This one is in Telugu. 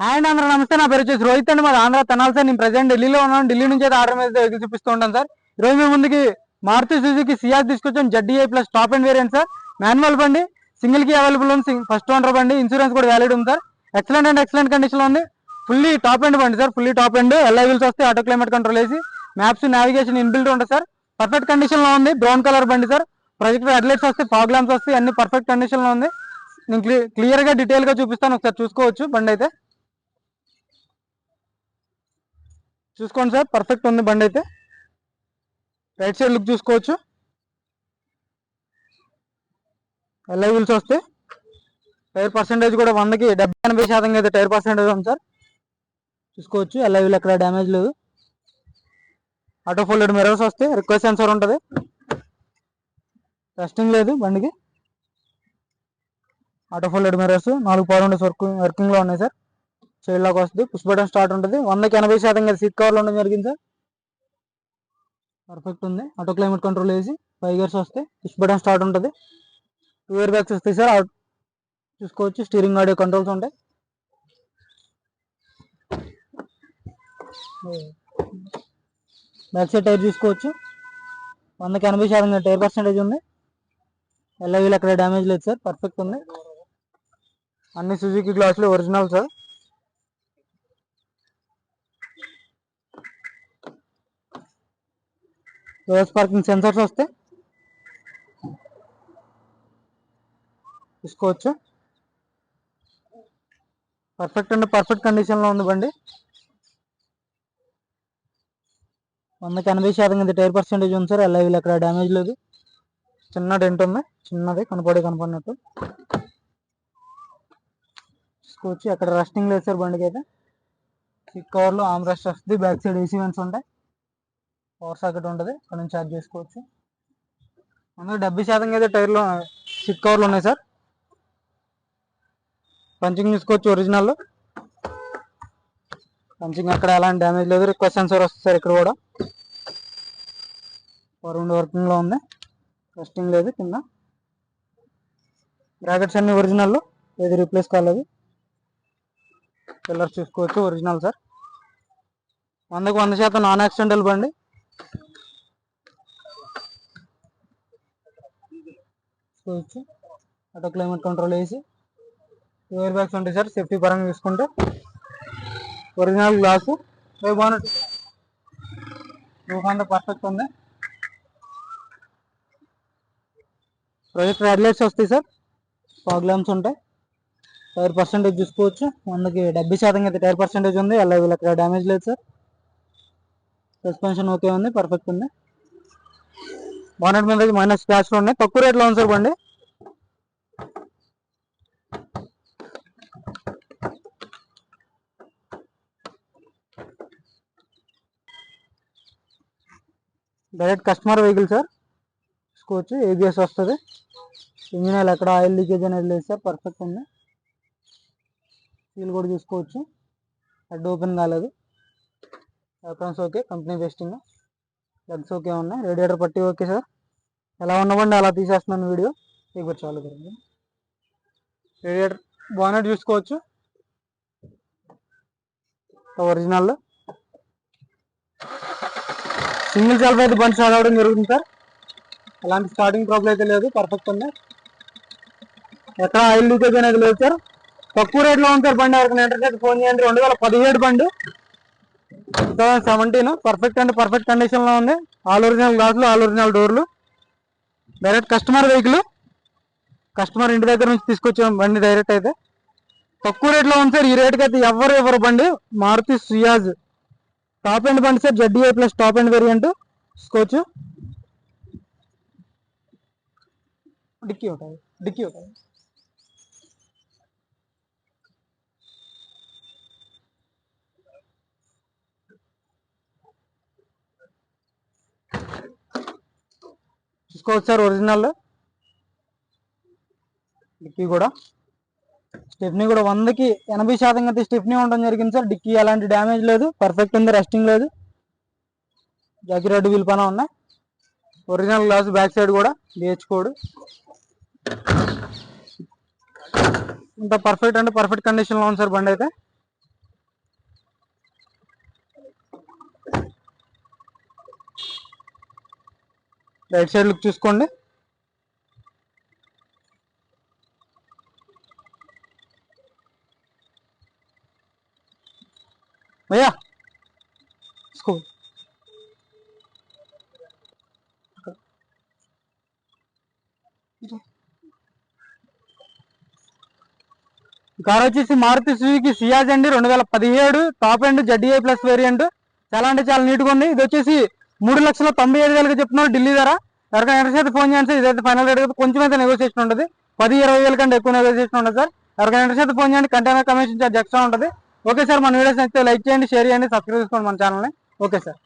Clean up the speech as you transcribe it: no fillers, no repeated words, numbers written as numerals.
హాయ్ అండి అందరూ నమస్తే. నా పేరు వచ్చేసి రోహిత్ అండి. మాది ఆంధ్ర తెనాలి సార్. నేను ప్రజెంట్ ఢిల్లీలో ఉన్నాను. ఢిల్లీ నుంచి అయితే ఆర్డర్ మీద వెహికల్ చూపిస్తూ ఉంటాను సార్. ఈరోజు మీ ముందుకి మారుతి సుజుకి సియాజ్ తీసుకొచ్చాం. ZDI plus top and variant sir. Manual బండి, సింగిల్ కి అవైలబుల్ ఉంది, ఫస్ట్ ఓనర్ బండి, ఇన్సూరెన్స్ కూడా వ్యాలిడ్ ఉంది sir. Excellent and excellent condition లో ఉంది. ఫుల్లీ టాప్ అండ్ బండి sir, fully top and alloy wheels వస్తే ఆటో క్లైమేట్ కంట్రోల్ వేసి మ్యాప్స్ నావిగేషన్ ఇన్బిల్ట్ ఉంటుంది సార్. పర్ఫెక్ట్ కండిషన్ లో ఉంది. బ్రౌన్ కలర్ బండి సార్. ప్రొజెక్టర్ హెడ్లైట్స్ వస్తాయి, ఫాగ్ ల్యాంప్స్ వస్తాయి, అన్ని పర్ఫెక్ట్ కండిషన్ లో ఉంది. నేను క్లియర్ గా డీటెయిల్ గా చూపిస్తాను, ఒకసారి చూసుకోవచ్చు. బండి అయితే చూసుకోండి సార్, పర్ఫెక్ట్ ఉంది బండి అయితే. రైట్ సైడ్ లుక్ చూసుకోవచ్చు. ఎల్ఐ వీల్స్ వస్తే టైర్ పర్సెంటేజ్ కూడా 100కి 70-80% అయితే టైర్ పర్సెంటేజ్ ఉంది సార్. చూసుకోవచ్చు. ఎల్ఐ వీల్ ఎక్కడ డ్యామేజ్ లేదు. ఆటో ఫోల్డెడ్ మిర్రర్స్ వస్తే రిక్వెస్ట్ సెన్సర్ ఉంటుంది. టెస్టింగ్ లేదు బండికి. Auto folded mirrors 4 power Windows working లో ఉన్నాయి సార్. సైడ్ లాక్ వస్తుంది, పుష్ బటన్ స్టార్ట్ ఉంటుంది. 100కి 80% సీట్ కవర్లో ఉండడం జరిగింది సార్. పర్ఫెక్ట్ ఉంది. ఆటో క్లైమేట్ కంట్రోల్ వేసి 5 గేర్స్ వస్తే పుష్ బటన్ స్టార్ట్ ఉంటుంది. 2 ఇయర్ బ్యాగ్స్ వస్తాయి సార్. చూసుకోవచ్చు. స్టీరింగ్ ఆడియో కంట్రోల్స్ ఉంటాయి. బ్యాక్ సైడ్ టైర్ చూసుకోవచ్చు. 100కి 80% టైర్ పర్సెంటేజ్ ఉంది. ఎల్ఐ వీల్ అక్కడ డ్యామేజ్ లేదు సార్, పర్ఫెక్ట్ ఉంది. అన్ని సుజుకి గ్లాసులు original sir. Reverse parking sensors వస్తే చూసుకోవచ్చు. పర్ఫెక్ట్ అండ్ పర్ఫెక్ట్ కండిషన్ లో ఉంది బండి. 100కి 80% టైర్ పర్సెంటేజ్ ఉంది సార్. ఎల్ఐ వీల్ అక్కడ డ్యామేజ్ లేదు. చిన్న డెంట్ ఉంది, చిన్నది కనపడినట్టు చూసుకోవచ్చు. అక్కడ రస్టింగ్ లేదు సార్ బండికి అయితే. సీట్ కవర్లో ఆర్మ్ రెస్ట్ వస్తుంది. బ్యాక్ సైడ్ ఏసీ వెంట్స్ ఉంటాయి. పవర్ సాకెట్ ఉంటుంది, అక్కడ నుంచి ఛార్జ్ చేసుకోవచ్చు. అందులో 70% అయితే టైర్లో సీట్ కవర్లు ఉన్నాయి సార్. పంచింగ్ చూసుకోవచ్చు. ఒరిజినల్ పంచింగ్ అక్కడ ఎలాంటి డ్యామేజ్ లేదు. రిక్వెస్ట్ సెన్సర్ వస్తుంది సార్. ఇక్కడ కూడా పవర్ విండో వర్కింగ్ లో ఉంది, టెస్టింగ్ లేదు. కింద బ్రాకెట్స్ అన్ని ఒరిజినల్, ఏది రీప్లేస్ కాలేదు. పిల్లర్స్ చూసుకోవచ్చు. Original sir. 100కి 100% నాన్ యాక్సిడెంటల్ బండి. చూసుకోవచ్చు. ఆటో క్లైమేట్ కంట్రోల్ వేసి 2 ఇయర్ బ్యాగ్స్ ఉంటాయి సార్. సేఫ్టీ పరంగా చూసుకుంటే ఒరిజినల్ గ్లాసు. బాగున్నట్టు రూఫ్ అంతా పర్ఫెక్ట్ ఉంది. ప్రొజెక్టర్ హెడ్లైట్స్ వస్తాయి సార్. ఫాగ్ ల్యాంప్స్ ఉంటాయి. టైర్ పర్సెంటేజ్ చూసుకోవచ్చు. 100కి 70% అయితే టైర్ పర్సెంటేజ్ ఉంది. ఎల్ఐ వీల్ అక్కడ డ్యామేజ్ లేదు సార్. సస్పెన్షన్ ఓకే ఉంది, పర్ఫెక్ట్ ఉంది. బానెట్ మీద మైనస్ స్క్రాచ్ లో ఉన్నాయి. తక్కువ రేట్లో ఉంది సార్ బండి. Direct customer vehicle sir. చూసుకోవచ్చు. ఏబిఎస్ వస్తుంది. ఇంజిన్ ఆయిల్ ఎక్కడ ఆయిల్ లీకేజ్ అనేది లేదు సార్, పర్ఫెక్ట్ ఉంది. సీల్ కూడా చూసుకోవచ్చు. హెడ్ ఓపెన్ కాలేదు. అప్రాన్స్ ఓకే, కంపెనీ బెస్టింగ్. లెగ్స్ ఓకే ఉన్నాయి. రేడియేటర్ పట్టి ఓకే సార్. ఎలా ఉన్నబండి అలా తీసేస్తున్నాను వీడియో. ఇప్పుడు చాలు కదండి. రేడియేటర్ బానెట్ చూసుకోవచ్చు. ఒరిజినల్ సింగిల్ సెల్ఫ్ అయితే బండి స్టార్ట్ అవ్వడం జరుగుతుంది సార్. అలాంటి స్టార్టింగ్ ప్రాబ్లం అయితే లేదు, పర్ఫెక్ట్ ఉంది. ఎక్కడ ఆయిల్ లీకేజ్ అనేది లేదు సార్. తక్కువ రేట్లో ఉంది సార్ బండి. ఎవరికి ఇంటర్నెట్ ఫోన్ చేయండి. 2017 బండి, 2017. పర్ఫెక్ట్ అండ్ పర్ఫెక్ట్ కండిషన్ లో ఉంది. ఆల్ ఒరిజినల్ గ్లాసులు, ఆల్ ఒరిజినల్ డోర్లు. Direct customer vehicle. కస్టమర్ ఇంటి దగ్గర నుంచి తీసుకొచ్చాం బండి డైరెక్ట్ అయితే. తక్కువ రేట్లో ఉంది సార్. ఈ రేట్కి అయితే ఎవరు బండి. మారుతి సియాజ్ టాప్ అండ్ బండి sir. ZDI plus top and variant. చూసుకోవచ్చు. డిక్కీ ఉంటుంది, డిక్కీ ఉంటుంది. చూసుకోవచ్చు సార్. ఒరిజినల్ డిక్కీ కూడా. స్టెప్నీ కూడా 100కి 80% అయితే స్టెప్నీ ఉండడం జరిగింది సార్. డిక్కీ ఎలాంటి డ్యామేజ్ లేదు, పర్ఫెక్ట్ ఉంది. రెస్టింగ్ లేదు. జాకీ రెడ్ వీల్ పైన ఉన్నాయి. Original glass. బ్యాక్ సైడ్ కూడా BH కోడ్. ఇంత పర్ఫెక్ట్ అంటే పర్ఫెక్ట్ కండిషన్ లో ఉంది సార్ బండి అయితే. రైట్ సైడ్ లుక్ చూసుకోండి. భయ్యా కార్ వచ్చేసి మారుతి సుజుకి సియాజ్ అండి, 2017 top and ZDI plus variant. చాలా అంటే చాలా నీట్గా ఉంది. ఇది వచ్చేసి 3,95,000 చెప్తున్నారు ఢిల్లీ ధర. ఎవరికైనా ఇంట్రెస్ట్ అయితే ఫోన్ చేయండి సార్. ఇదైతే ఫైనల్ రేట్ అయితే కొంచెం అయితే నెగోసియేషన్ ఉంటుంది, 10-20 కంటే ఎక్కువ నెగోసియేషన్ ఉంటుంది సార్. ఎవరికైనా ఇంట్రెస్ట్ అయితే ఫోన్ చేయండి. కంటైనర్ కమిషన్ చార్జ్ ఎక్స్ట్రా ఉంటుంది. ఓకే సార్, మన వీడియోస్ అయితే లైక్ చేయండి, షేర్ చేయండి, సబ్స్క్రైబ్ చేసుకోండి మన ఛానల్ని. Okay sir.